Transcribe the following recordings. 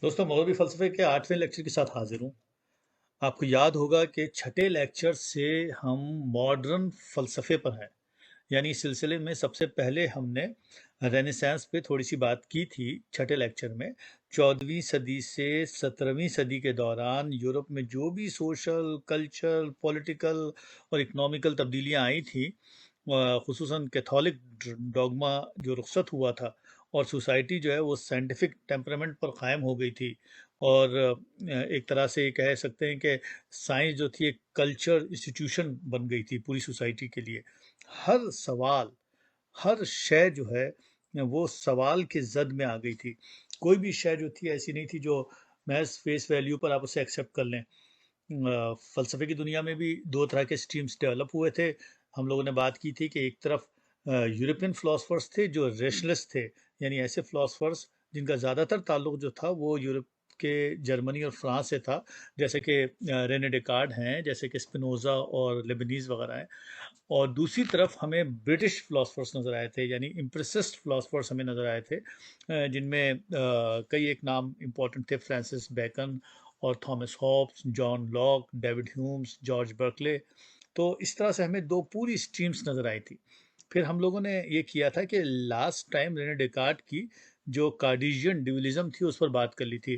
दोस्तों, मौलवी फ़लसफ़े के 8वें लेक्चर के साथ हाज़िर हूँ। आपको याद होगा कि छठे लेक्चर से हम मॉडर्न फ़लसफ़े पर हैं। यानी इस सिलसिले में सबसे पहले हमने रेनेसांस पे थोड़ी-सी बात की थी छठे लेक्चर में। 14वीं सदी से 17वीं सदी के दौरान यूरोप में जो भी सोशल, कल्चरल, पॉलिटिकल और इकोनॉमिकल तब्दीलियाँ आई थीं, ख़ुसूसन कैथोलिक डॉगमा जो रुखसत हुआ था और सोसाइटी जो है वो साइंटिफिक टेम्परामेंट पर कायम हो गई थी। और एक तरह से ये कह सकते हैं कि साइंस जो थी एक कल्चर इंस्टीट्यूशन बन गई थी पूरी सोसाइटी के लिए। हर सवाल, हर शय जो है वो सवाल के जद में आ गई थी। कोई भी शय जो थी ऐसी नहीं थी जो महज फेस वैल्यू पर आप उसे एक्सेप्ट कर लें। फ़लसफ़े की दुनिया में भी दो तरह के स्ट्रीम्स डेवलप हुए थे। हम लोगों ने बात की थी कि एक तरफ यूरोपियन फ़िलासफ़र्स थे जो रेशनलिस्ट थे, यानी ऐसे फ़िलासफ़र्स जिनका ज़्यादातर ताल्लुक जो था वो यूरोप के जर्मनी और फ्रांस से था, जैसे कि रेने डेकार्ड हैं, जैसे कि स्पिनोज़ा और लेबनीज़ वगैरह हैं। और दूसरी तरफ हमें ब्रिटिश फ़िलासफ़र्स नज़र आए थे, यानी इम्प्रेसिस्ट फ़िलासफ़र्स हमें नज़र आए थे, जिनमें कई एक नाम इम्पॉर्टेंट थे, फ्रांसिस बेकन और Thomas Hobbes, John Locke, David Hume's, George Berkeley. तो इस तरह से हमें दो पूरी स्ट्रीम्स नज़र आई थी। फिर हम लोगों ने ये किया था कि लास्ट टाइम रेने डेकार्ट की जो कार्टेशियन ड्यूअलिज्म थी उस पर बात कर ली थी,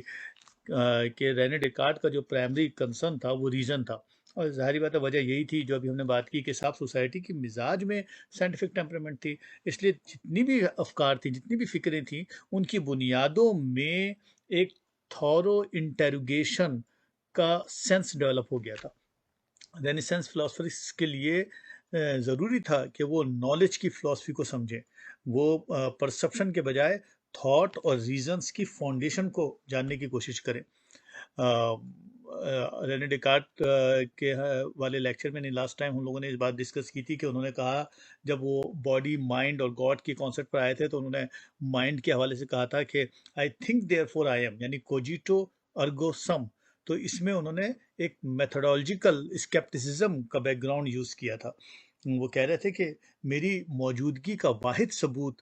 कि रेने डेकार्ट का जो प्राइमरी कंसर्न था वो रीजन था। और ज़ाहिर बात है वजह यही थी जो अभी हमने बात की कि साफ सोसाइटी की मिजाज में साइंटिफिक टेम्परामेंट थी। इसलिए जितनी भी अफकार थी, जितनी भी फिक्रें थी, उनकी बुनियादों में एक थॉरो इंटेरोगेशन का सेंस डेवलप हो गया था। रेनेसांस फिलोसफर्स के लिए ज़रूरी था कि वो नॉलेज की फ़िलासफ़ी को समझें। वो परसेप्शन के बजाय थॉट और रीजंस की फाउंडेशन को जानने की कोशिश करें। रेने डेकार्ट के वाले लेक्चर में नहीं, लास्ट टाइम हम लोगों ने इस बात डिस्कस की थी कि उन्होंने कहा, जब वो बॉडी, माइंड और गॉड के कॉन्सेप्ट पर आए थे तो उन्होंने माइंड के हवाले से कहा था कि I think therefore I am, यानी कोजिटो अर्गो सम। तो इसमें उन्होंने एक मेथोडोलॉजिकल स्केप्टिसिज्म का बैकग्राउंड यूज़ किया था। वो कह रहे थे कि मेरी मौजूदगी का वाहिद सबूत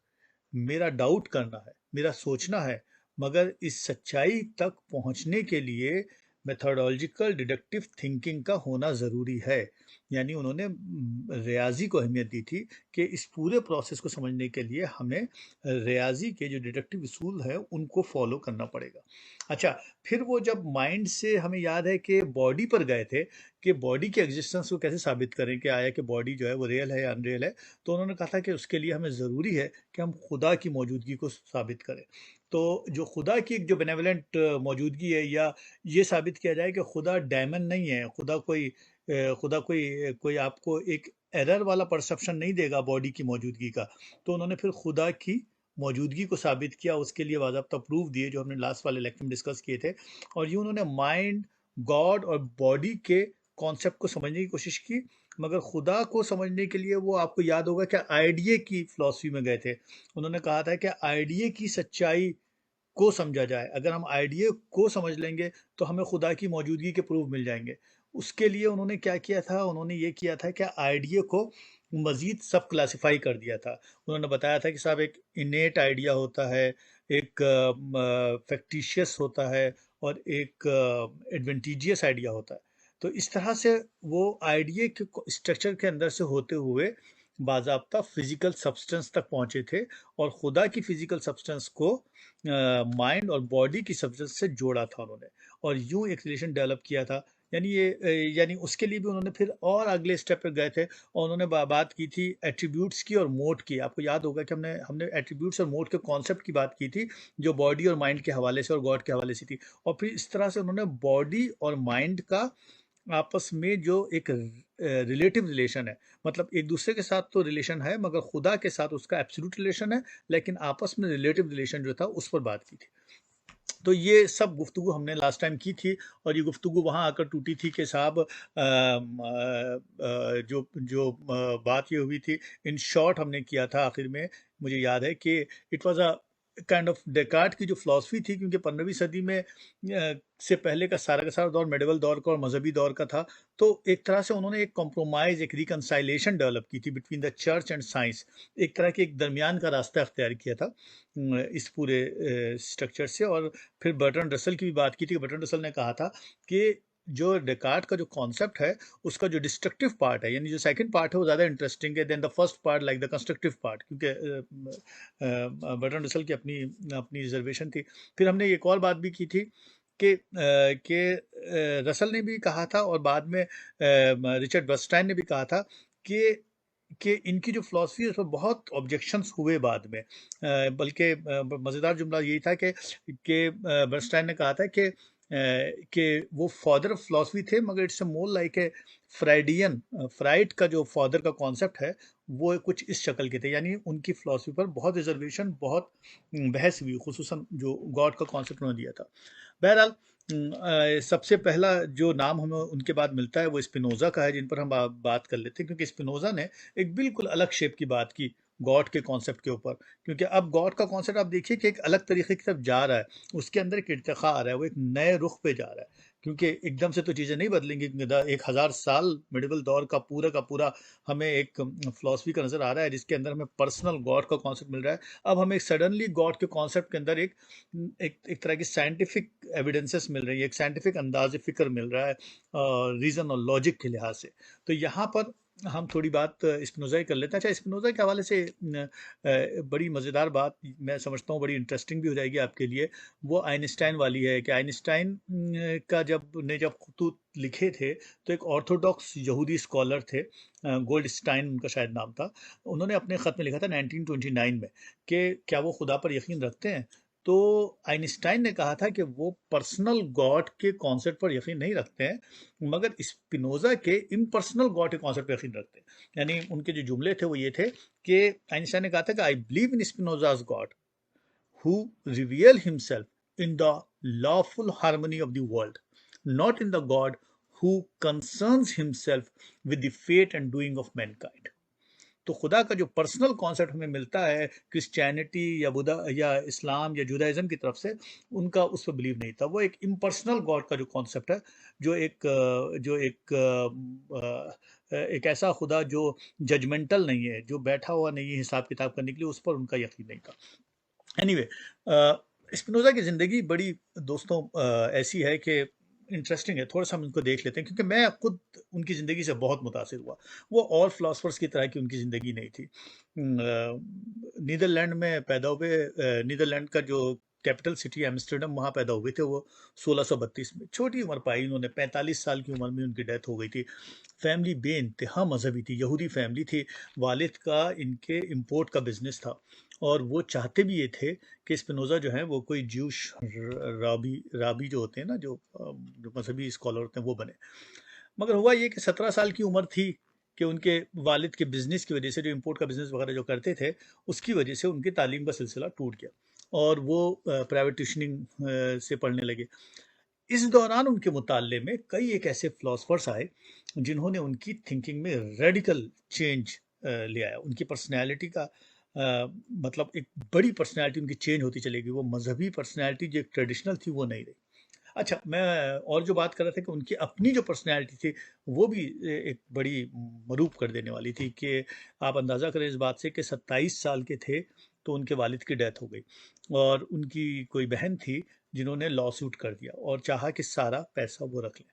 मेरा डाउट करना है, मेरा सोचना है, मगर इस सच्चाई तक पहुंचने के लिए मेथोडोलॉजिकल डिडक्टिव थिंकिंग का होना ज़रूरी है। यानी उन्होंने रियाजी को अहमियत दी थी कि इस पूरे प्रोसेस को समझने के लिए हमें रियाजी के जो डिडक्टिव उसूल हैं उनको फॉलो करना पड़ेगा। अच्छा, फिर वो जब माइंड से हमें याद है कि बॉडी पर गए थे कि बॉडी के एग्जिस्टेंस को कैसे साबित करें, कि आया कि बॉडी जो है वो रियल है या अनरियल है। तो उन्होंने कहा था कि उसके लिए हमें ज़रूरी है कि हम खुदा की मौजूदगी को साबित करें। तो जो खुदा की एक जो बेनेवलेंट मौजूदगी है, या ये साबित किया जाए कि खुदा डायमन नहीं है, खुदा कोई आपको एक एरर वाला परसेप्शन नहीं देगा बॉडी की मौजूदगी का। तो उन्होंने फिर खुदा की मौजूदगी को साबित किया, उसके लिए बाज़ाब्ता प्रूफ दिए जो हमने लास्ट वाले लेक्चर में डिस्कस किए थे। और यूँ उन्होंने माइंड, गॉड और बॉडी के कॉन्सेप्ट को समझने की कोशिश की, मगर खुदा को समझने के लिए वो, आपको याद होगा कि आइडिये की फिलॉसफी में गए थे। उन्होंने कहा था कि आइडिये की सच्चाई को समझा जाए। अगर हम आइडिया को समझ लेंगे तो हमें खुदा की मौजूदगी के प्रूफ मिल जाएंगे। उसके लिए उन्होंने क्या किया था, उन्होंने ये किया था कि आइडिया को मजीद सब क्लासिफाई कर दिया था। उन्होंने बताया था कि साहब, एक इनेट आइडिया होता है, एक फैक्टिशियस होता है, और एक एडवेंटिजियस आइडिया होता है। तो इस तरह से वो आइडिया के स्ट्रक्चर के अंदर से होते हुए बाज़ाब्ता फिजिकल सब्सटेंस तक पहुंचे थे, और खुदा की फिजिकल सब्सटेंस को माइंड और बॉडी की सब्सटेंस से जोड़ा था उन्होंने, और यूं एक रिलेशन डेवलप किया था। यानी यानी उसके लिए भी उन्होंने फिर और अगले स्टेप पे गए थे, और उन्होंने बात की थी एट्रीब्यूट्स की और मोड की। आपको याद होगा कि हमने हमने एट्रीब्यूट्स और मोड के कॉन्सेप्ट की बात की थी, जो बॉडी और माइंड के हवाले से और गॉड के हवाले से थी। और फिर इस तरह से उन्होंने बॉडी और माइंड का आपस में जो एक रिलेटिव रिलेशन है, मतलब एक दूसरे के साथ तो रिलेशन है, मगर खुदा के साथ उसका एब्सोल्यूट रिलेशन है, लेकिन आपस में रिलेटिव रिलेशन जो था उस पर बात की थी। तो ये सब गुफ्तगू हमने लास्ट टाइम की थी, और ये गुफ्तगू वहाँ आकर टूटी थी कि साहब, जो जो बात ये हुई थी, इन शॉर्ट हमने किया था आखिर में, मुझे याद है कि it was a kind of Descartes की जो फिलॉसफी थी, क्योंकि 15वीं सदी में से पहले का सारा दौर मेडिवल दौर का और मजहबी दौर का था। तो एक तरह से उन्होंने एक कॉम्प्रोमाइज, एक रिकनसाइलेशन डेवलप की थी between the church and science. एक तरह के एक दरमियान का रास्ता अख्तियार किया था इस पूरे स्ट्रक्चर से। और फिर बर्ट्रैंड रसल की भी बात की थी। बर्ट्रैंड रसल ने कहा था कि जो डेकार्ट का जो कॉन्सेप्ट है, उसका जो डिस्ट्रक्टिव पार्ट है, यानी जो सेकंड पार्ट है, वो ज़्यादा इंटरेस्टिंग है than the first part, like the constructive part, क्योंकि बर्ट्रैंड रसल की अपनी अपनी रिजर्वेशन थी। फिर हमने एक और बात भी की थी कि रसल ने भी कहा था, और बाद में रिचर्ड बर्नस्टाइन ने भी कहा था कि इनकी जो फिलॉसफी है उस पर बहुत ऑब्जेक्शंस हुए बाद में। बल्कि मज़ेदार जुमला यही था कि बर्नस्टाइन ने कहा था कि वो फादर ऑफ फिलॉसफी थे, मगर it's more like a Freudian. Fried का जो फादर का कॉन्सेप्ट है, वो कुछ इस शक्ल के थे। यानी उनकी फिलॉसफी पर बहुत रिजर्वेशन, बहुत बहस हुई, खुसूसन जो गॉड का कॉन्सेप्ट उन्होंने दिया था। बहरहाल सबसे पहला जो नाम हमें उनके बाद मिलता है वो स्पिनोज़ा का है, जिन पर हम बात कर लेते हैं, क्योंकि स्पिनोज़ा ने एक बिल्कुल अलग शेप की बात की गॉड के कॉन्सेप्ट के ऊपर। क्योंकि अब गॉड का कॉन्सेप्ट आप देखिए कि एक अलग तरीके की तरफ जा रहा है, उसके अंदर एक इर्तिखा आ रहा है, वो एक नए रुख पे जा रहा है। क्योंकि एकदम से तो चीज़ें नहीं बदलेंगी, क्योंकि 1000 साल मिडिवल दौर का पूरा हमें एक फिलॉसफी का नज़र आ रहा है, जिसके अंदर हमें पर्सनल गॉड का कॉन्सेप्ट मिल रहा है। अब हमें सडनली गॉड के कॉन्सेप्ट के अंदर एक तरह की साइंटिफिक एविडेंसेस मिल रही है, एक साइंटिफिक अंदाज फ़िक्र मिल रहा है रीज़न और लॉजिक के लिहाज से। तो यहाँ पर हम थोड़ी बात स्पिनोज़ा की कर लेते हैं। अच्छा, स्पिनोज़ा के हवाले से बड़ी मज़ेदार बात मैं समझता हूँ, बड़ी इंटरेस्टिंग भी हो जाएगी आपके लिए, वो आइंस्टाइन वाली है। कि आइंस्टाइन का जब खतूत लिखे थे, तो एक ऑर्थोडॉक्स यहूदी स्कॉलर थे, गोल्डस्टाइन उनका शायद नाम था। उन्होंने अपने ख़त में लिखा था 1929 में कि क्या वो खुदा पर यकीन रखते हैं। तो आइंस्टाइन ने कहा था कि वो पर्सनल गॉड के कॉन्सेप्ट पर यकीन नहीं रखते हैं, मगर स्पिनोज़ा के इम्पर्सनल गॉड के कॉन्सेप्ट पर यकीन रखते हैं। यानी उनके जो जुमले थे वो ये थे कि आइंस्टाइन ने कहा था कि I believe in Spinoza's God who reveal himself in the lawful harmony of the world, not in the God who concerns himself with the fate and doing of mankind. तो खुदा का जो पर्सनल कॉन्सेप्ट हमें मिलता है Christianity या बुद्धा या इस्लाम या जुदाइज़म की तरफ से, उनका उस पर बिलीव नहीं था। वो एक इम्पर्सनल गॉड का जो कॉन्सेप्ट है, जो एक ऐसा खुदा जो जजमेंटल नहीं है, जो बैठा हुआ नहीं है हिसाब किताब करने के लिए, उस पर उनका यकीन नहीं था। एनीवे, स्पिनोज़ा की ज़िंदगी बड़ी, दोस्तों, ऐसी है कि इंटरेस्टिंग है। थोड़ा सा हम इनको देख लेते हैं, क्योंकि मैं खुद उनकी ज़िंदगी से बहुत मुतासिर हुआ। वो और फिलोसफर्स की तरह की उनकी ज़िंदगी नहीं थी। नीदरलैंड में पैदा हुए, नीदरलैंड का जो कैपिटल सिटी एम्स्टर्डम, वहाँ पैदा हुए थे वो 1632 में। छोटी उम्र पाई उन्होंने, 45 साल की उम्र में उनकी डेथ हो गई थी। फैमिली बेइंतहा मजहबी थी, यहूदी फैमिली थी। वालिद का इनके इंपोर्ट का बिजनेस था, और वो चाहते भी ये थे कि स्पिनोज़ा जो है वो कोई ज्यूश राबी राबी जो होते हैं ना, जो मजहबी स्कॉलर होते हैं, वो बने। मगर हुआ ये कि 17 साल की उम्र थी कि उनके वालिद के बिजनेस की वजह से, जो इंपोर्ट का बिजनेस वगैरह जो करते थे, उसकी वजह से उनकी तालीम का सिलसिला टूट गया, और वो प्राइवेट ट्यूशनिंग से पढ़ने लगे। इस दौरान उनके मुताले में कई एक ऐसे फिलोसफर्स आए जिन्होंने उनकी थिंकिंग में रेडिकल चेंज ले आया। उनकी पर्सनैलिटी का मतलब एक बड़ी पर्सनैलिटी उनकी चेंज होती चली गई। वो मजहबी पर्सनैलिटी जो एक ट्रेडिशनल थी, वो नहीं रही। अच्छा, मैं और जो बात कर रहा था कि उनकी अपनी जो पर्सनैलिटी थी, वो भी एक बड़ी मरूब कर देने वाली थी। कि आप अंदाज़ा करें इस बात से कि 27 साल के थे तो उनके वालिद की डेथ हो गई, और उनकी कोई बहन थी जिन्होंने लॉ सूट कर दिया और चाहा कि सारा पैसा वो रख लें।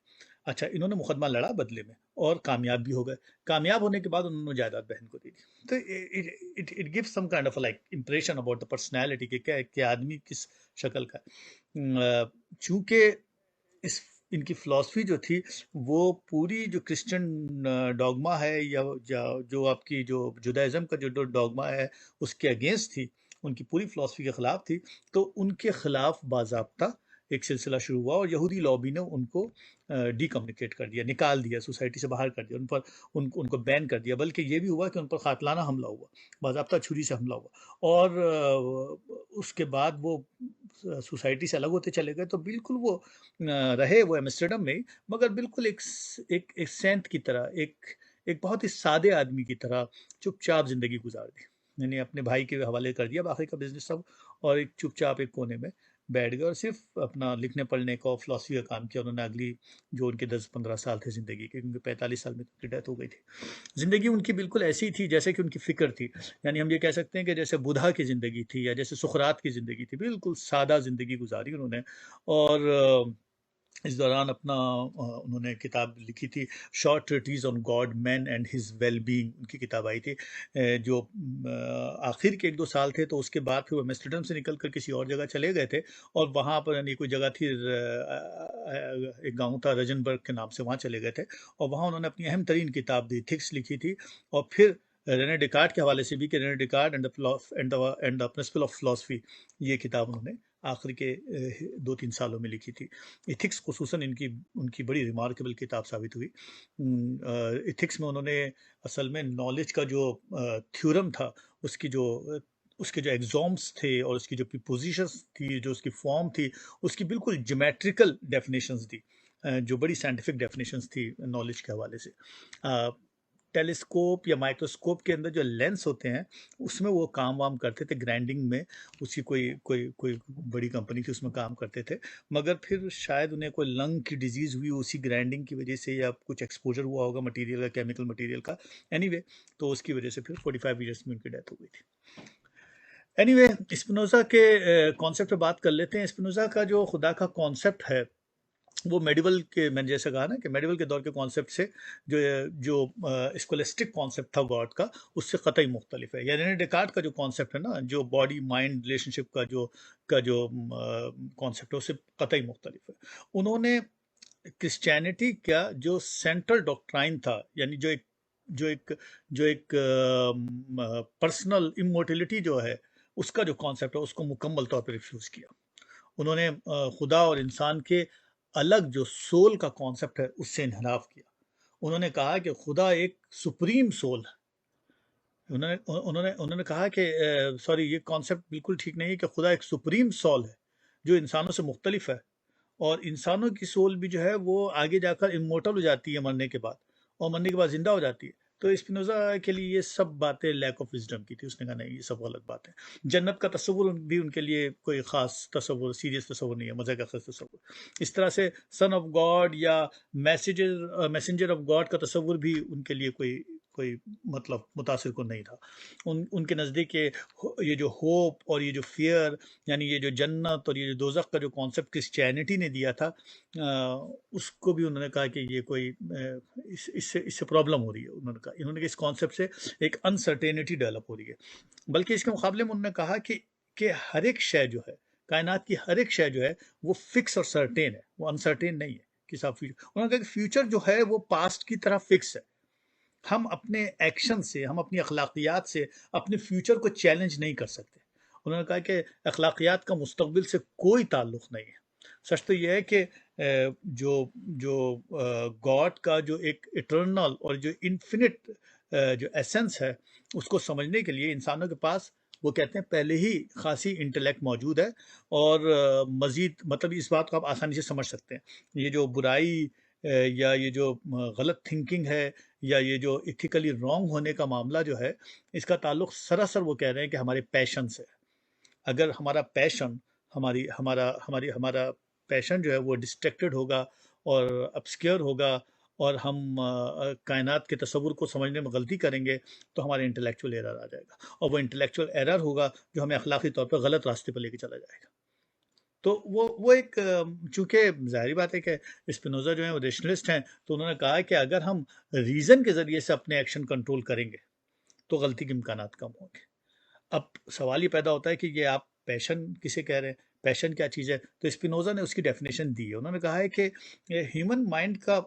अच्छा, इन्होंने मुकदमा लड़ा बदले में, और कामयाब भी हो गए। कामयाब होने के बाद उन्होंने जायदाद बहन को दे दी। तो it it gives some kind of like impression about the personality, कि क्या आदमी किस शक्ल का है। चूंकि इस इनकी फिलॉसफी जो थी, वो पूरी जो क्रिश्चियन डॉगमा है, या जो आपकी जो जुदाइज़म का जो डॉगमा है, उसके अगेंस्ट थी, उनकी पूरी फिलॉसफी के ख़िलाफ़ थी। तो उनके ख़िलाफ़ बाज़ाब्ता एक सिलसिला शुरू हुआ, और यहूदी लॉबी ने उनको डिकम्युनिकेट कर दिया, निकाल दिया, सोसाइटी से बाहर कर दिया, उनको बैन कर दिया। बल्कि ये भी हुआ कि उन पर कातलाना हमला हुआ, बाज़ाब्ता छुरी से हमला हुआ। और उसके बाद वो सोसाइटी से अलग होते चले गए। तो बिल्कुल वो रहे वो एम्स्टर्डम में ही, मगर बिल्कुल एक सेंट की तरह, एक बहुत ही सादे आदमी की तरह चुपचाप ज़िंदगी गुजार दी। यानी अपने भाई के हवाले कर दिया बाकी का बिजनेस सब, और एक चुपचाप एक कोने में बैठ गए और सिर्फ अपना लिखने पढ़ने का और फिलॉसफी का काम किया उन्होंने। अगली जो उनके 10-15 साल थे ज़िंदगी के, क्योंकि 45 साल में उनकी डेथ हो गई थी। ज़िंदगी उनकी बिल्कुल ऐसी थी जैसे कि उनकी फ़िक्र थी। यानी हम ये कह सकते हैं कि जैसे बुद्धा की ज़िंदगी थी या जैसे सुकरात की ज़िंदगी थी, बिल्कुल सादा ज़िंदगी गुजारी उन्होंने। और इस दौरान अपना उन्होंने किताब लिखी थी, short treatise on God, man and his well being, उनकी किताब आई थी। जो आखिर के 1-2 साल थे, तो उसके बाद फिर वो एम्स्टर्डम से निकल कर किसी और जगह चले गए थे, और वहाँ पर यानी कोई जगह थी, एक गांव था रजनबर्ग के नाम से, वहाँ चले गए थे, और वहाँ उन्होंने अपनी अहम तरीन किताब दी थिक्स लिखी थी। और फिर रेने डिकार्ट के हवाले से भी, कि Rene Descartes and the principle of philosophy, ये किताब उन्होंने आखिर के 2-3 सालों में लिखी थी। इथिक्स खुसूसन इनकी उनकी बड़ी रिमार्केबल किताब साबित हुई। इथिक्स में उन्होंने असल में नॉलेज का जो थ्योरम था, उसकी जो उसके जो एग्जॉम्स थे और उसकी जो प्रीपोजिशंस थी, जो उसकी फॉर्म थी, उसकी बिल्कुल ज्योमेट्रिकल डेफिनेशंस दी, जो बड़ी साइंटिफिक डेफिनेशंस थी नॉलेज के हवाले से। टेलीस्कोप या माइक्रोस्कोप के अंदर जो लेंस होते हैं, उसमें वो काम वाम करते थे, ग्राइंडिंग में उसकी कोई कोई कोई बड़ी कंपनी थी, उसमें काम करते थे। मगर फिर शायद उन्हें कोई लंग की डिजीज़ हुई उसी ग्राइंडिंग की वजह से, या कुछ एक्सपोजर हुआ होगा मटेरियल का, केमिकल मटेरियल का। एनीवे तो उसकी वजह से फिर 45 ईयर्स में उनकी डेथ हो गई थी। एनीवे स्पिनोज़ा के कॉन्सेप्ट पे बात कर लेते हैं। स्पिनोज़ा का जो खुदा का कॉन्सेप्ट है, वो मेडिवल के, मैंने जैसे कहा ना कि मेडिवल के दौर के कॉन्सेप्ट से जो जो स्कोलेस्टिक कॉन्सेप्ट था गॉड का, उससे कतई मुख्तलिफ है। यानी डेकार्ट का जो कॉन्सेप्ट है ना, जो बॉडी माइंड रिलेशनशिप का जो कॉन्सेप्ट है, उससे कतई मुख्तलिफ है। उन्होंने क्रिश्चियनिटी का जो सेंट्रल डॉक्ट्राइन था, यानी जो एक पर्सनल इमोर्टिलिटी जो है, उसका जो कॉन्सेप्ट है, उसको मुकम्मल तौर पर रिफ्यूज़ किया। उन्होंने खुदा और इंसान के अलग जो सोल का कॉन्सेप्ट है, उससे इनहराफ किया। उन्होंने कहा कि खुदा एक सुप्रीम सोल है। उन्होंने उन्होंने उन्होंने कहा कि सॉरी, ये कॉन्सेप्ट बिल्कुल ठीक नहीं है कि खुदा एक सुप्रीम सोल है जो इंसानों से मुख्तलिफ है, और इंसानों की सोल भी जो है वो आगे जाकर इमोर्टल हो जाती है मरने के बाद, और मरने के बाद जिंदा हो जाती है। तो स्पिनोजा के लिए ये सब बातें लैक ऑफ विजडम की थी। उसने कहा नहीं, ये सब गलत बात है। जन्नत का तस्वुर भी उनके लिए कोई ख़ास तस्वुर, सीरियस तस्वुर नहीं है, मज़े का तस्वुर। इस तरह से सन ऑफ गॉड या मैसेंजर ऑफ गॉड का तस्वुर भी उनके लिए कोई कोई मतलब मुतासिर को नहीं था। उनके नज़दीक ये जो होप और ये जो फियर, यानी ये जो जन्नत और ये जो दोज़ख का जो कॉन्सेप्ट क्रिश्चियनिटी ने दिया था, उसको भी उन्होंने कहा कि ये कोई इससे प्रॉब्लम हो रही है। इन्होंने कहा इस कॉन्सेप्ट से एक अनसर्टेनिटी डेवलप हो रही है। बल्कि इसके मुकाबले में उन्होंने कहा कि हर एक शय जो है, कायनात की हर एक शय जो है, वो फिक्स और सर्टेन है, वो अनसर्टेन नहीं है कि साहब फ्यूचर। उन्होंने कहा कि फ्यूचर जो है वो पास्ट की तरह फिक्स है। हम अपने एक्शन से, हम अपनी अखलाकियात से अपने फ्यूचर को चैलेंज नहीं कर सकते। उन्होंने कहा कि अखलाकियात का मुस्तकबिल से कोई ताल्लुक़ नहीं है। सच तो यह है कि जो जो गॉड का जो एक इटर्नल और जो इन्फिनिट जो एसेंस है, उसको समझने के लिए इंसानों के पास, वो कहते हैं, पहले ही खासी इंटेलेक्ट मौजूद है। और मज़ीद मतलब इस बात को आप आसानी से समझ सकते हैं। ये जो बुराई या ये जो गलत थिंकिंग है, या ये जो इथिकली रॉन्ग होने का मामला जो है, इसका ताल्लुक सरासर, वो कह रहे हैं कि हमारे पैशन से। अगर हमारा पैशन, हमारी हमारा हमारी हमारा पैशन जो है वो डिस्ट्रैक्टेड होगा और obscure होगा, और हम कायनात के तस्वुर को समझने में गलती करेंगे, तो हमारे इंटेलेक्चुअल एरर आ जाएगा, और वो इंटेलेक्चुअल एरर होगा जो हमें अखलाकी तौर पर गलत रास्ते पर लेके चला जाएगा। तो वो एक चूंकि जाहिर बात है कि स्पिनोजा जो है वो रेशनलिस्ट हैं, तो उन्होंने कहा कि अगर हम रीज़न के ज़रिए से अपने एक्शन कंट्रोल करेंगे, तो गलती के इम्कानात कम होंगे। अब सवाल ये पैदा होता है कि ये आप पैशन किसे कह रहे हैं, पैशन क्या चीज़ है? तो स्पिनोजा ने उसकी डेफिनेशन दी है। उन्होंने कहा है कि ह्यूमन माइंड का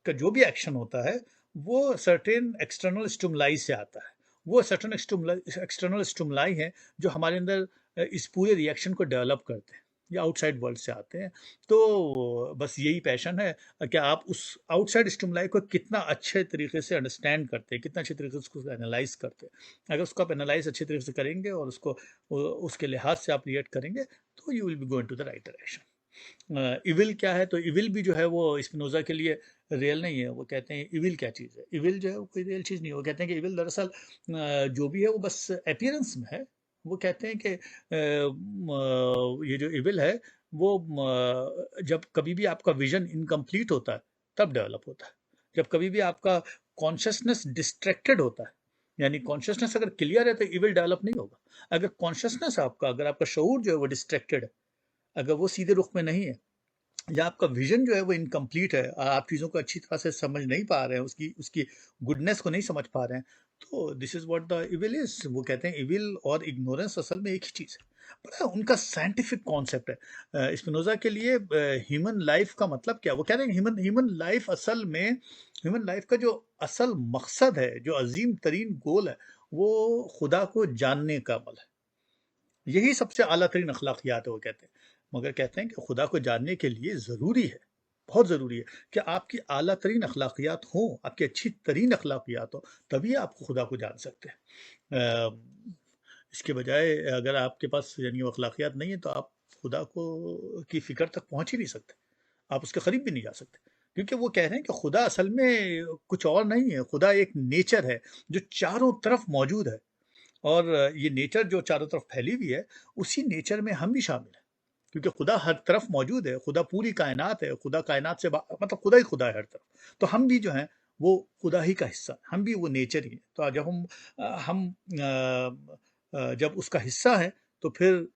जो भी एक्शन होता है, वो सर्टेन एक्सटर्नल स्टिमुलाई से आता है। वो सर्टेन एक्सटर्नल स्टिमुलाई हैं जो हमारे अंदर इस पूरे रिएक्शन को डेवलप करते हैं, या आउटसाइड वर्ल्ड से आते हैं। तो बस यही पैशन है कि आप उस आउटसाइड स्टिमुलाई को कितना अच्छे तरीके से अंडरस्टैंड करते हैं, कितना अच्छे तरीके से उसको एनालाइज करते हैं। अगर उसको आप एनालाइज अच्छे तरीके से करेंगे और उसको उसके लिहाज से आप रिएक्ट करेंगे, तो you will be going to the right direction. Evil क्या है? तो इविल भी जो है वो स्पिनोजा के लिए रियल नहीं है। वो कहते हैं इविल क्या चीज़ है? इविल जो है वो कोई रियल चीज़ नहीं है। वो कहते हैं कि इविल दरअसल जो भी है वो बस अपीयरेंस में है, वो कहते हैं कि ये जो इविल है वो जब कभी भी आपका विजन इनकम्प्लीट होता है तब डेवलप होता है। जब कभी भी आपका कॉन्शियसनेस डिस्ट्रैक्टेड होता है, यानी कॉन्शियसनेस अगर क्लियर है तो इविल डेवलप नहीं होगा। अगर कॉन्शियसनेस आपका, अगर आपका शऊर जो है वो डिस्ट्रैक्टेड है, अगर वो सीधे रुख में नहीं है, या आपका विजन जो है वो इनकम्प्लीट है, आप चीज़ों को अच्छी तरह से समझ नहीं पा रहे हैं, उसकी उसकी गुडनेस को नहीं समझ पा रहे हैं, तो this is what the evil is. वो कहते हैं इविल और इग्नोरेंस असल में एक ही चीज़ है। बड़ा उनका साइंटिफिक कॉन्सेप्ट है। स्पिनोजा के लिए ह्यूमन लाइफ का मतलब क्या, वो कह रहे हैं ह्यूमन ह्यूमन लाइफ असल में, ह्यूमन लाइफ का जो असल मकसद है, जो अजीम तरीन गोल है, वो खुदा को जानने का अमल है। यही सबसे आला तरीन अखलाकियात है, वो कहते हैं। मगर कहते हैं कि खुदा को जानने के लिए ज़रूरी है, बहुत ज़रूरी है कि आपकी आला तरीन अखलाकियात हों, आपकी अच्छी तरीन अखलाकियात हो, तभी आप खुदा को जान सकते हैं। इसके बजाय अगर आपके पास यानी वो अखलाकियात नहीं है तो आप खुदा को की फ़िक्र तक पहुँच ही नहीं सकते, आप उसके करीब भी नहीं जा सकते। क्योंकि वो कह रहे हैं कि खुदा असल में कुछ और नहीं है, खुदा एक नेचर है जो चारों तरफ मौजूद है। और ये नेचर जो चारों तरफ फैली हुई है, उसी नेचर में हम भी शामिल हैं। क्योंकि खुदा हर तरफ मौजूद है, खुदा पूरी कायनात है, खुदा कायनात से मतलब खुदा ही खुदा है हर तरफ। तो हम भी जो हैं वो खुदा ही का हिस्सा, हम भी वो नेचर ही है। तो जब जब उसका हिस्सा है तो फिर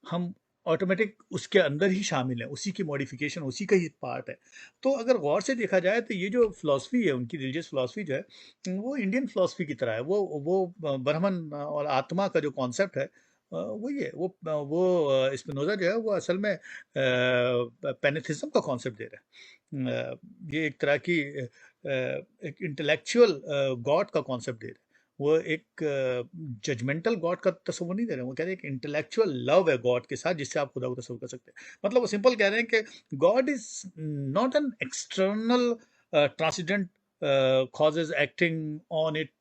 हम ऑटोमेटिक उसके अंदर ही शामिल हैं, उसी की मॉडिफिकेशन उसी का ही पार्ट है। तो अगर गौर से देखा जाए तो ये जो फिलॉसफी है उनकी, रिलीजियस फिलॉसफी जो है वो इंडियन फिलॉसफी की तरह है। वो ब्रह्मन और आत्मा का जो कॉन्सेप्ट है वही है। वो स्पिनोजा जो है वो असल में पैनेथिज्म का कॉन्सेप्ट दे रहे हैं। ये एक तरह की एक इंटेलेक्चुअल गॉड का कॉन्सेप्ट दे रहे हैं। वो एक जजमेंटल गॉड का तस्वुर नहीं दे रहे हैं, वो कह रहे हैं कि इंटेलेक्चुअल लव है गॉड के साथ, जिससे आप खुदा को तस्वुर कर सकते हैं। मतलब वो सिंपल कह रहे हैं कि God is not an external transcendent causes acting on it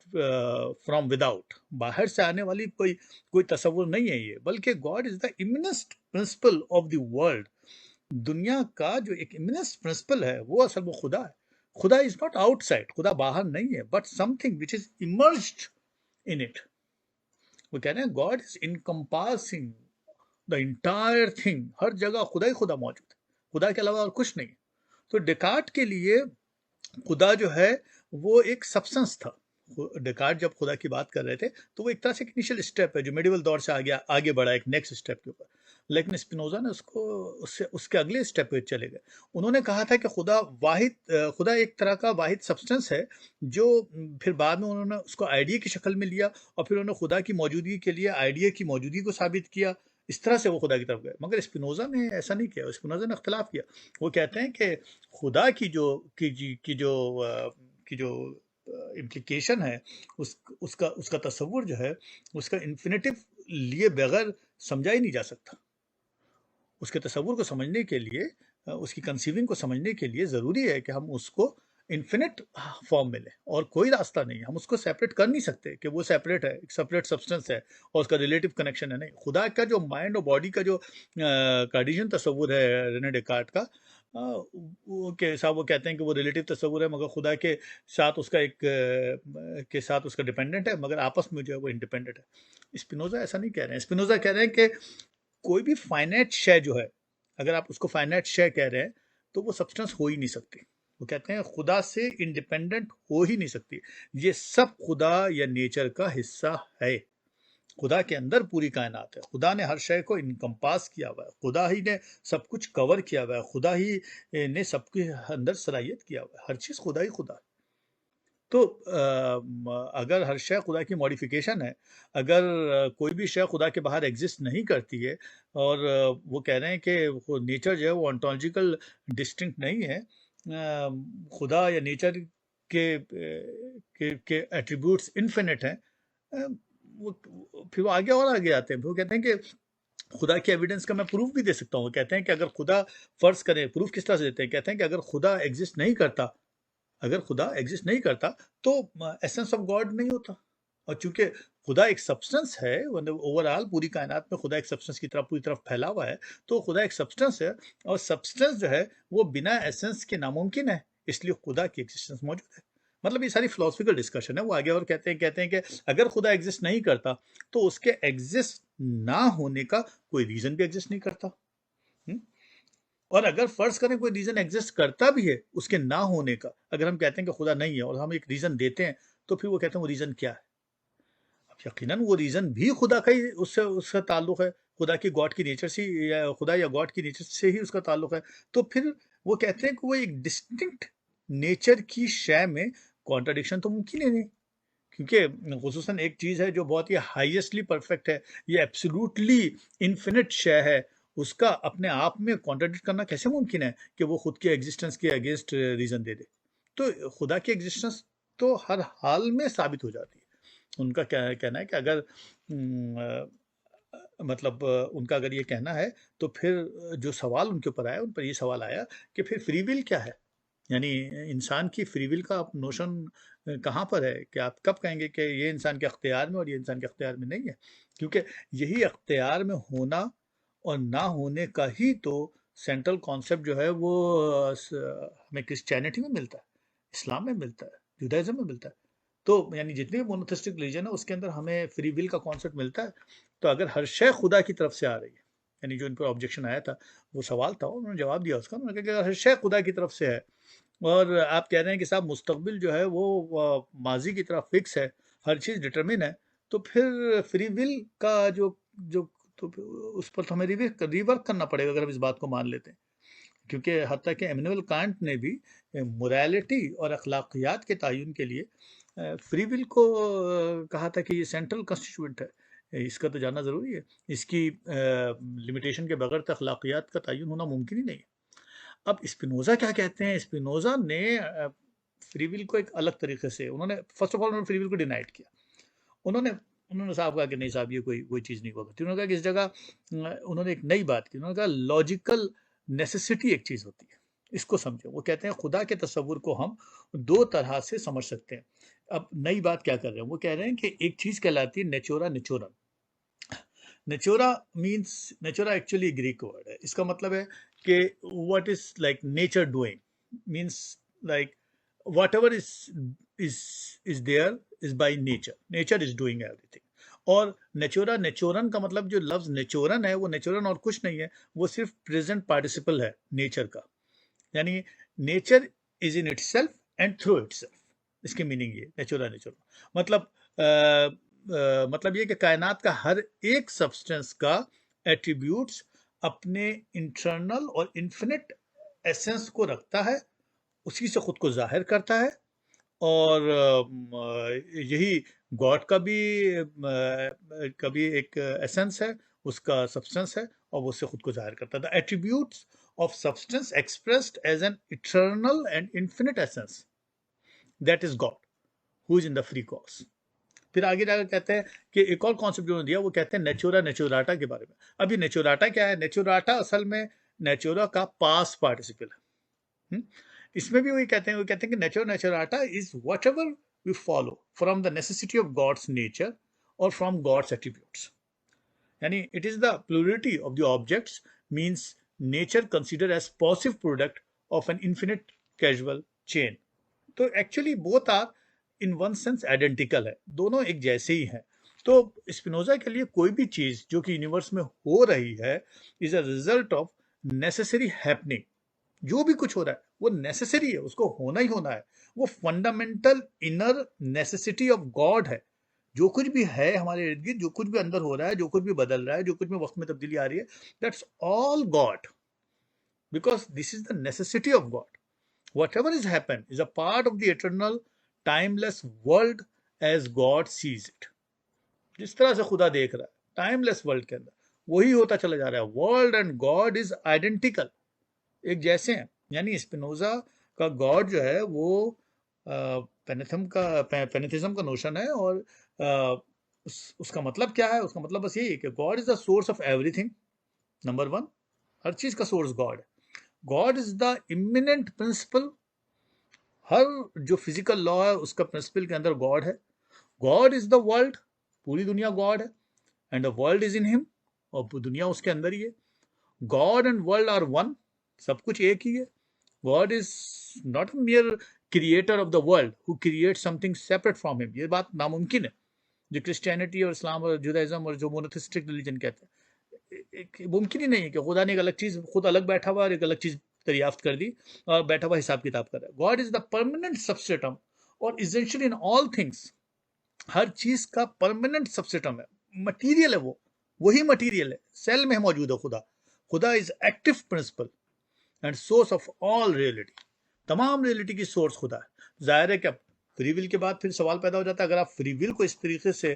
from without. बाहर से आने वाली कोई कोई तस्वुर नहीं है ये, बल्कि God is the immanent principle of the world. दुनिया का जो एक इमिनेस्ट प्रिंसिपल है वो असल में खुदा है। खुदा इज नॉट आउटसाइड, खुदा बाहर नहीं है, but something which is emerged in it. वो कह रहे हैं God is encompassing the entire thing. हर जगह खुदा ही खुदा मौजूद है, खुदा के अलावा और कुछ नहीं। तो डेकार्ट के लिए खुदा जो है वो एक सब्सटेंस था। डेकार्ट जब खुदा की बात कर रहे थे तो वो एक तरह से इनिशियल स्टेप है जो मेडिवल दौर से आगे बढ़ा एक नेक्स्ट स्टेप के ऊपर। लेकिन स्पिनोजा ने उसको उससे उसके अगले स्टेप पे चले गए। उन्होंने कहा था कि खुदा एक तरह का वाहिद सब्सटेंस है, जो फिर बाद में उन्होंने उसको आइडिया की शक्ल में लिया और फिर उन्होंने खुदा की मौजूदगी के लिए आइडिया की मौजूदगी को साबित किया। इस तरह से वो खुदा की तरफ गए। मगर स्पिनोजा ने ऐसा नहीं किया, स्पिनोजा ने अख्तलाफ किया। वो कहते हैं कि खुदा की जो इम्प्लीकेशन है, उसका उसका तस्वुर जो है, उसका इन्फिनेटिव लिए बगैर समझा ही नहीं जा सकता। उसके तस्वुर को समझने के लिए, उसकी कंसीविंग को समझने के लिए ज़रूरी है कि हम उसको इन्फिनिट फॉर्म में लें, और कोई रास्ता नहीं है। हम उसको सेपरेट कर नहीं सकते कि वो सेपरेट है, एक सेपरेट सब्सटेंस है और उसका रिलेटिव कनेक्शन है। नहीं, खुदा का जो माइंड और बॉडी का जो कार्टेशियन तस्वुर है रेने डेकार्ट का, वो के साथ वो कहते हैं कि वो रिलेटिव तस्वुर है, मगर खुदा के साथ उसका के साथ उसका डिपेंडेंट है, मगर आपस में जो है वो इंडिपेंडेंट है। स्पिनोजा ऐसा नहीं कह रहे हैं। स्पिनोजा कह रहे हैं कि कोई भी फाइनाइट शय जो है, अगर आप उसको फाइनाइट शय कह रहे हैं तो वो सब्सटेंस हो ही नहीं सकती। वो कहते हैं खुदा से इंडिपेंडेंट हो ही नहीं सकती। ये सब खुदा या नेचर का हिस्सा है। खुदा के अंदर पूरी कायनात है, खुदा ने हर शय को इनकम्पास किया हुआ है, खुदा ही ने सब कुछ कवर किया हुआ है, खुदा ही ने सबके अंदर सलाहियत किया हुआ है। हर चीज़ खुदा ही खुदा है। तो अगर हर शय खुदा की मॉडिफिकेशन है, अगर कोई भी शय खुदा के बाहर एग्जिस्ट नहीं करती है, और वो कह रहे हैं कि नेचर जो है वो ऑन्टोलॉजिकल डिस्टिंक्ट नहीं है, खुदा या नेचर के एट्रीब्यूट्स इन्फिनिट हैं। अ, फिर वो आगे और आगे आते हैं, फिर वो कहते हैं कि खुदा की एविडेंस का मैं प्रूफ भी दे सकता हूँ। वो कहते हैं कि अगर खुदा, फर्ज करें, प्रूफ किस तरह से देते हैं, कहते हैं कि अगर खुदा एग्जिस्ट नहीं करता, अगर खुदा एग्जिस्ट नहीं करता तो एसेंस ऑफ गॉड नहीं होता। और चूंकि खुदा एक सब्सटेंस है, मतलब ओवरऑल पूरी कायनात में खुदा एक सब्सटेंस की तरफ पूरी तरफ फैला हुआ है, तो खुदा एक सब्सटेंस है, और सब्सटेंस जो है वो बिना एसेंस के नामुमकिन है, इसलिए खुदा की एग्जिस्टेंस मौजूद है। मतलब ये सारी फिलोसफिकल डिस्कशन है। वो आगे और कहते हैं कि अगर खुदा एग्जिस्ट नहीं करता तो उसके एग्जिस्ट ना होने का कोई रीजन भी एग्जिस्ट नहीं करता। हम्म? और अगर फर्ज करें कोई रीजन एग्जिस्ट करता भी है उसके ना होने का, अगर हम कहते हैं कि खुदा नहीं है और हम एक रीजन देते हैं, तो फिर वो कहते हैं वो रीजन क्या है। अब यकीनन वो रीजन भी खुदा का ही, उससे उसका ताल्लुक है, खुदा की गॉड की नेचर से, या खुदा या गॉड की नेचर से ही उसका ताल्लुक है। तो फिर वो कहते हैं कि वो एक डिस्टिंक्ट नेचर की शय में कॉन्ट्रडिक्शन तो मुमकिन ही नहीं, क्योंकि खुसूसन एक चीज़ है जो बहुत ही हाईएस्टली परफेक्ट है, ये एब्सोल्युटली इन्फिनिट शय है, उसका अपने आप में कॉन्ट्रडिक्ट करना कैसे मुमकिन है कि वो खुद के एग्जिस्टेंस के अगेंस्ट रीज़न दे दे। तो खुदा की एग्जिस्टेंस तो हर हाल में साबित हो जाती है। उनका क्या कहना है कि अगर मतलब उनका अगर ये कहना है, तो फिर जो सवाल उनके ऊपर आया, उन पर ये सवाल आया कि फिर फ्री विल क्या है, यानी इंसान की फ्री विल का नोशन कहाँ पर है, कि आप कब कहेंगे कि ये इंसान के अख्तियार में और ये इंसान के अख्तियार में नहीं है। क्योंकि यही अख्तियार में होना और ना होने का ही तो सेंट्रल कॉन्सेप्ट जो है वो हमें क्रिश्चियनिटी में मिलता है, इस्लाम में मिलता है, जुडाइज्म में मिलता है। तो यानी जितने भी मोनोथिस्टिक रिलीजन है उसके अंदर हमें फ्री विल का कॉन्सेप्ट मिलता है। तो अगर हर शय खुदा की तरफ से आ रही है, यानी जो इन पर ऑब्जेक्शन आया था, वो सवाल था, उन्होंने जवाब दिया उसका। उन्होंने कहा कि अगर हर शय खुदा की तरफ से है और आप कह रहे हैं कि साहब मुस्तकबिल जो है वो माजी की तरफ फिक्स है, हर चीज़ डिटरमिन है, तो फिर फ्री विल का जो जो तो उस पर तो हमें रिवर्क करना पड़ेगा अगर हम इस बात को मान लेते हैं। क्योंकि हत्ता कि इमैनुअल कांट ने भी मोरालिटी और अखलाकियात के तयन के लिए फ्री विल को कहा था कि ये सेंट्रल कंस्टिट्यूएंट है, इसका तो जानना ज़रूरी है, इसकी लिमिटेशन के बगैर तो अखलाकियात का तयन होना मुमकिन ही नहीं है। अब स्पिनोज़ा क्या कहते हैं, स्पिनोज़ा ने फ्री विल को एक अलग तरीके से, उन्होंने फर्स्ट ऑफ ऑल उन्होंने फ्री विल को डिनाइड किया। उन्होंने उन्होंने साहब कहा कि नहीं साहब, ये कोई चीज़ नहीं हुआ करती। उन्होंने कहा कि इस जगह उन्होंने एक नई बात की, उन्होंने कहा लॉजिकल नेसेसिटी एक चीज़ होती है, इसको समझो। वो कहते हैं खुदा के तस्वुर को हम दो तरह से समझ सकते हैं। अब नई बात क्या कर रहे हैं, वो कह रहे हैं कि एक चीज़ कहलाती है नेचोरा नेचोरन। नेचोरा मीन्स, नेचोरा एक्चुअली ग्रीक वर्ड है, इसका मतलब है कि what is like nature doing, means like whatever is is there is by nature, nature is doing everything. और नेचोरा नेचोरन का मतलब, जो लफ्ज नेचोरन है वो नेचोरन और कुछ नहीं है, वो सिर्फ प्रेजेंट पार्टिसिपल है नेचर का, यानी nature is in itself and through itself. इसकी मीनिंग ये नेचुरा नेचुरा मतलब मतलब ये कि कायनात का हर एक सब्सटेंस का एट्रीब्यूट्स अपने इंटरनल और इन्फिनिट एसेंस को रखता है, उसी से खुद को जाहिर करता है। और यही गॉड का भी कभी एक एसेंस है, उसका सब्सटेंस है, और वो उससे खुद को जाहिर करता है। The attributes of substance expressed as an eternal and infinite essence, that is God who is in the free cause. फिर आगे जाकर कहते हैं कि एक और कॉन्सेप्ट जो दिया, वो कहते हैं नेचुरा नेचुराटा के बारे में। अब ये नेचुराटा क्या है, नेचुराटा असल में नेचुरा का पास पार्टिसिपल है। हम्म? इसमें भी वही कहते हैं, वो कहते हैं कि nature naturata is whatever we follow from the necessity of God's nature और फ्रॉम गॉड्स एट्रीब्यूट्स, यानी it is the plurality of the objects, means nature consider as passive product of an infinite casual chain. तो actually both are in one sense identical है, दोनों एक जैसे ही हैं। तो Spinoza के लिए कोई भी चीज जो कि यूनिवर्स में हो रही है is a result of necessary happening. जो भी कुछ हो रहा है वो नेसेसरी है, उसको होना ही होना है, वो fundamental inner necessity of God है। जो कुछ भी है हमारे इर्द गिर्द, जो कुछ भी अंदर हो रहा है, जो कुछ भी बदल रहा है, जो कुछ भी वक्त में तब्दीली आ रही है, that's all God, because this is the necessity of God. Whatever is happened is a part of the eternal, timeless world as God sees it. जिस तरह से खुदा देख रहा है टाइमलेस वर्ल्ड के अंदर, वही होता चला जा रहा है। World and God is identical, एक जैसे हैं। यानी स्पिनोजा का गॉड जो है वो पेनेथिज्म का नोशन है। और उसका मतलब क्या है, उसका मतलब बस यही है कि God is the source of everything, number one. हर चीज का सोर्स गॉड है। God is the immanent principle, हर जो फिजिकल लॉ है उसका प्रिंसिपल के अंदर गॉड है। गॉड इज द वर्ल्ड, पूरी दुनिया गॉड है, and the world is in him, और दुनिया उसके अंदर ही है। God and world are one, सब कुछ एक ही है। God is not mere creator of the world who create something separate from him, ये बात नामुमकिन है। जो क्रिश्चियनिटी और इस्लाम और जुदाइज्म और जो मोनोथिस्टिक रिलीजन कहते हैं, मुमकिन ही नहीं है कि खुदा ने एक अलग चीज खुद अलग बैठा हुआ और एक अलग चीज दरियाफ्त कर दी और बैठा हुआ हिसाब किताब कर रहा है। God is the permanent substratum और इसेंशियल इन ऑल थिंग्स। हर चीज का परमानेंट सबस्टेटम है, मटीरियल है, वो वही मटीरियल है, सेल में मौजूद है खुदा। खुदा is active principal and source of all reality. तमाम रियलिटी की सोर्स खुदा है। जाहिर है कि अब फ्री विल के बाद फिर सवाल पैदा हो जाता है, अगर आप फ्री विल को इस तरीके से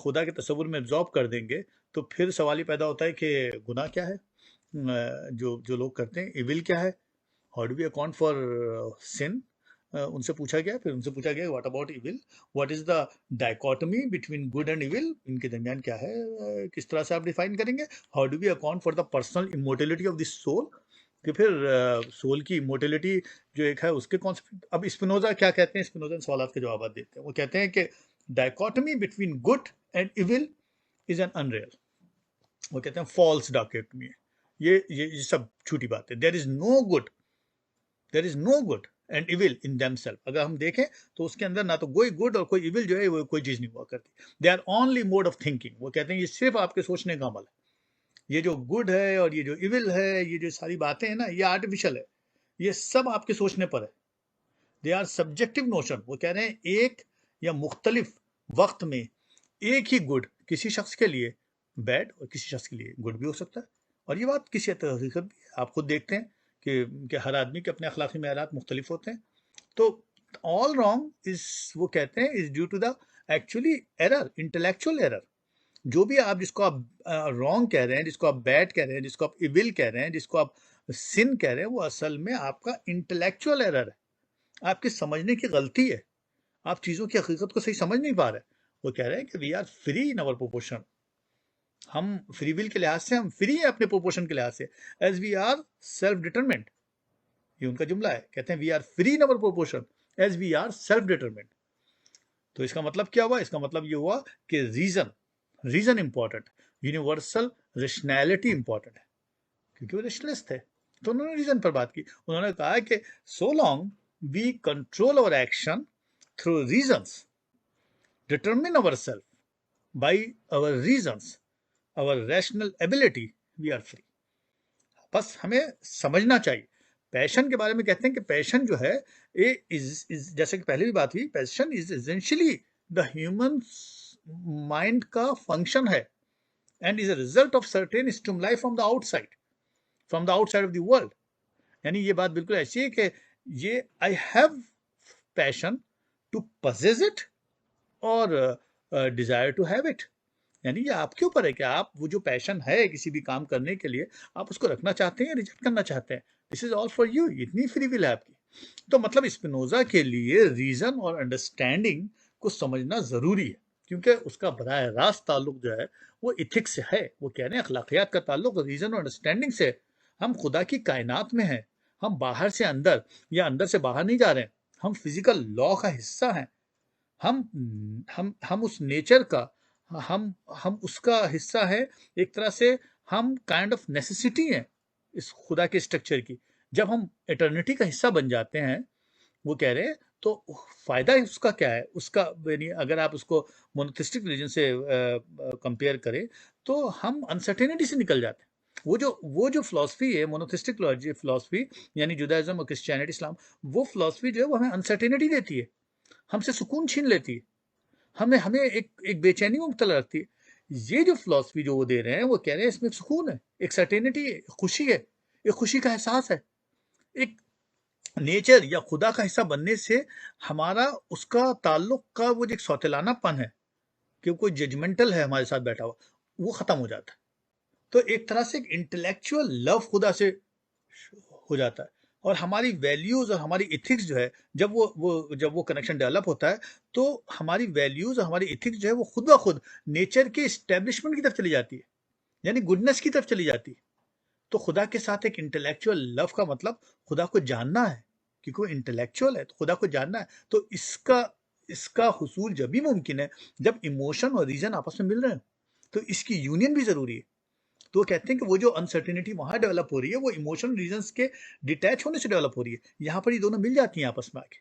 खुदा के तस्वुर में एब्जॉर्ब कर देंगे तो फिर सवाल ही पैदा होता है कि गुनाह क्या है, जो जो लोग करते हैं, इविल क्या है, how do we account for sin. उनसे पूछा गया, फिर उनसे पूछा गया what about evil, what is the dichotomy between good and evil, इनके दरमियान क्या है, किस तरह से आप डिफाइन करेंगे, how do we account for the personal immortality of this soul, कि फिर सोल की इमोर्टेलिटी जो एक है उसके कॉन्सेप्ट। अब स्पिनोजा क्या कहते हैं, स्पिनोजा सवाल के जवाब देते हैं। वो कहते हैं कि dichotomy between good and evil is an unreal, वो कहते हैं फॉल्स डायकोटमी है, ये सब झूठी बात है। There is no good and evil in themself. अगर हम देखें तो उसके अंदर ना तो कोई गुड और कोई इविल जो है वो कोई चीज नहीं हुआ करती। They are only mode of thinking. वो कहते हैं ये सिर्फ आपके सोचने का अमल है। ये जो गुड है और ये जो इविल है, ये जो सारी बातें हैं ना, ये आर्टिफिशियल है, ये सब आपके सोचने पर है। They are subjective notion. वो कह रहे हैं एक या मुख्तलिफ वक्त में एक ही गुड किसी शख्स के लिए बैड और किसी शख्स के लिए गुड भी हो सकता है। और ये बात किसी हकीकत भी है, आप खुद देखते हैं कि हर आदमी के अपने अखलाकी मेयारात मुख्तलिफ होते हैं। तो ऑल रॉन्ग इज, वो कहते हैं, is due to the actually error, intellectual error. जो भी आप, जिसको आप रॉन्ग कह रहे हैं, जिसको आप बैड कह रहे हैं, जिसको आप इविल कह रहे हैं, जिसको आप सिन कह रहे हैं, वो असल में आपका इंटेलेक्चुअल एरर है, आपकी समझने की गलती है। आप चीज़ों की हकीकत को सही समझ नहीं पा रहे। वो कह रहे हैं कि we are free in our proportion. हम फ्री विल के लिहाज से हम फ्री हैं अपने प्रोपोर्शन के लिहाज से, as we are self determined. ये उनका जुमला है, कहते हैं we are free in our proportion as we are self determined. तो इसका मतलब क्या हुआ? इसका मतलब ये हुआ कि reason important, universal rationality important है, क्योंकि वो रेशनलिस्ट थे। तो उन्होंने रीजन पर बात की। उन्होंने कहा कि so long we control our action through reasons, determine our self by our reasons, our rational ability, we are free. बस हमें समझना चाहिए। पैशन के बारे में कहते हैं कि पैशन जो है, जैसे कि पहले भी बात हुई, passion is essentially the human mind का फंक्शन है and is a result of certain stimuli from the outside of the world. यानी ये बात बिल्कुल ऐसी है कि ये I have passion to possess it और डिजायर टू हैव इट। यानी ये आपके ऊपर है कि आप वो जो पैशन है किसी भी काम करने के लिए, आप उसको रखना चाहते हैं या रिजेक्ट करना चाहते हैं। This is all for you. इतनी फ्री विल है आपकी। तो मतलब स्पिनोजा के लिए रीजन और अंडरस्टैंडिंग को समझना जरूरी है, क्योंकि उसका बराह रास्त ताल्लुक जो है वो इथिक्स से है। वो कह रहे हैं अखलाकियात का ताल्लुक रीजन और अंडरस्टैंडिंग से। हम खुदा की कायनात में हैं, हम बाहर से अंदर या अंदर से बाहर नहीं जा रहे हैं। हम फिजिकल लॉ का हिस्सा हैं। हम उस नेचर का, हम उसका हिस्सा है एक तरह से। हम काइंड ऑफ नेसेसिटी है इस खुदा के स्ट्रक्चर की। जब हम एटर्निटी का हिस्सा बन जाते हैं, वो कह रहे हैं, तो फायदा उसका क्या है? उसका यानी अगर आप उसको मोनोथिस्टिक रिलीजन से कंपेयर करें तो हम अनसर्टेनिटी से निकल जाते हैं। वो जो फिलॉसफी है, मोनोथिस्टिक फिलॉसफी, यानी जुदाइज्म और क्रिश्चियनिटी, इस्लाम, वो फिलॉसफी जो है वो हमें अनसर्टेनिटी देती है, हमसे सुकून छीन लेती है, हमें हमें एक बेचैनी में मुब्तला रखती है। ये जो फिलॉसफी जो वो दे रहे हैं, वो कह रहे हैं इसमें सुकून है, एक सर्टेनिटी है, खुशी है, एक खुशी का एहसास है, एक नेचर या खुदा का हिस्सा बनने से हमारा उसका ताल्लुक का वो जो एक सौतेलानापन है कि कोई जजमेंटल है हमारे साथ बैठा हुआ, वो खत्म हो जाता है। तो एक तरह से एक इंटेलेक्चुअल लव खुदा से हो जाता है। और हमारी वैल्यूज और हमारी इथिक्स जो है, जब वो कनेक्शन डेवलप होता है, तो हमारी वैल्यूज और हमारी इथिक्स जो है वो खुद ब खुद नेचर के इस्टेब्लिशमेंट की तरफ चली जाती है, यानी गुडनेस की तरफ चली जाती है। तो खुदा के साथ एक इंटेलेक्चुअल लव का मतलब खुदा को जानना है, क्योंकि वो इंटेलेक्चुअल है, तो खुदा को जानना है। तो इसका हुसूल जब भी मुमकिन है जब इमोशन और रीजन आपस में मिल रहे हैं, तो इसकी यूनियन भी जरूरी है। तो वो कहते हैं कि वो जो अनसर्टेनिटी वहां डेवलप हो रही है, वो इमोशनल रीजंस के डिटैच होने से डेवलप हो रही है। यहाँ पर ये दोनों मिल जाती हैं आपस में आके।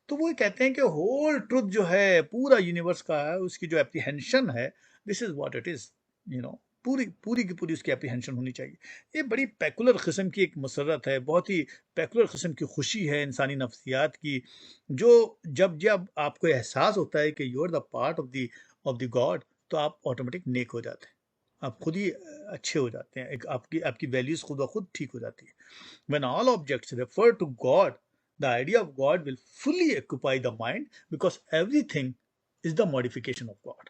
तो वो कहते हैं कि होल ट्रुथ जो है पूरा यूनिवर्स का है, उसकी जो एप्रीहेंशन है, this is what it is, you know, पूरी पूरी की पूरी उसकी एप्रीहेंशन होनी चाहिए। ये बड़ी पेकुलर किस्म की एक मसरत है, बहुत ही पेकुलर किस्म की खुशी है इंसानी नफ्सियात की, जो जब जब आपको एहसास होता है कि you are the part of the God, तो आप ऑटोमेटिक नेक हो जाते हैं, आप खुद ही अच्छे हो जाते हैं, एक आपकी आपकी वैल्यूज खुद ब खुद ठीक हो जाती है। When all objects refer to God, the idea of God will fully occupy the mind because everything is the modification of God.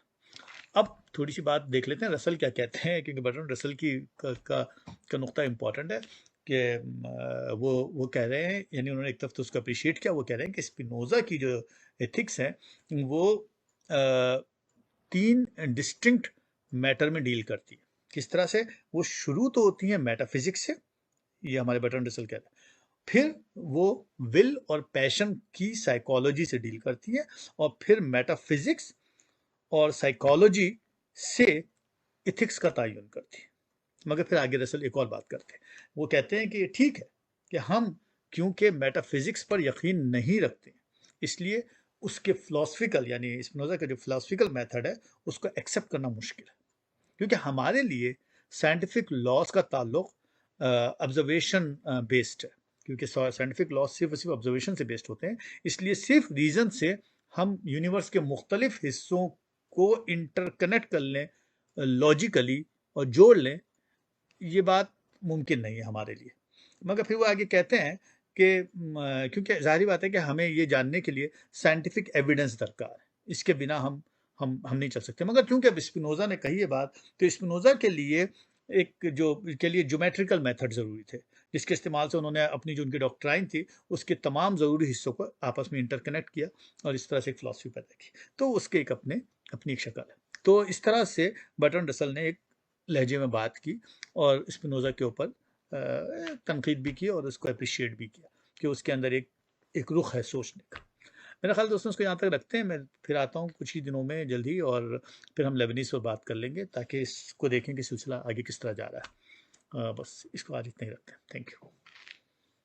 अब थोड़ी सी बात देख लेते हैं रसल क्या कहते हैं, क्योंकि बर्ट्रैंड रसल की का नुक्ता इंपॉर्टेंट है कि वो कह रहे हैं, यानी उन्होंने एक तरफ तो उसको अप्रिशिएट किया, वो कह रहे हैं कि स्पिनोजा की जो एथिक्स है वो तीन डिस्टिंक्ट मैटर में डील करती है। किस तरह से? वो शुरू तो होती है मेटाफिजिक्स से, ये हमारे बर्ट्रैंड रसल कहते हैं, फिर वो विल और पैशन की साइकोलॉजी से डील करती है, और फिर मेटाफिजिक्स और साइकोलॉजी से इथिक्स का तयन करती है। मगर फिर आगे रसल एक और बात करते हैं, वो कहते हैं कि ठीक है कि हम क्योंकि मेटाफिजिक्स पर यकीन नहीं रखते, इसलिए उसके फिलोसफिकल, यानी स्पिनोजा का जो फिलोसफिकल मेथड है उसको एक्सेप्ट करना मुश्किल है, क्योंकि हमारे लिए साइंटिफिक लॉज का ताल्लुक ऑब्जर्वेशन बेस्ड है, क्योंकि साइंटिफिक लॉज सिर्फ और सिर्फ ऑब्जर्वेशन से बेस्ड होते हैं, इसलिए सिर्फ रीजन से हम यूनिवर्स के मुख्तलिफ हिस्सों को इंटरकनेक्ट कर लें लॉजिकली और जोड़ लें, ये बात मुमकिन नहीं है हमारे लिए। मगर फिर वो आगे कहते हैं कि क्योंकि जाहिर बात है कि हमें ये जानने के लिए साइंटिफिक एविडेंस दरकार है, इसके बिना हम नहीं चल सकते। मगर क्योंकि अब स्पिनोजा ने कही है बात, तो स्पिनोजा के लिए ज्योमेट्रिकल मेथड ज़रूरी थे, जिसके इस्तेमाल से उन्होंने अपनी जो उनकी डॉक्ट्राइन थी उसके तमाम ज़रूरी हिस्सों को आपस में इंटरकनेक्ट किया और इस तरह से एक फ़िलासफ़ी पैदा की, तो उसके एक अपनी एक शक्ल है। तो इस तरह से बर्ट्रैंड रसल ने एक लहजे में बात की और स्पिनोजा के ऊपर तनकीद भी की और उसको अप्रिशिएट भी किया कि उसके अंदर एक रुख है सोचने का। मेरा ख्याल दोस्तों इसको यहाँ तक रखते हैं, मैं फिर आता हूँ कुछ ही दिनों में जल्द ही, और फिर हम लेबनीज़ पर बात कर लेंगे ताकि इसको देखें कि सिलसिला आगे किस तरह जा रहा है। बस इसको आज इतना ही रखते हैं। Thank you.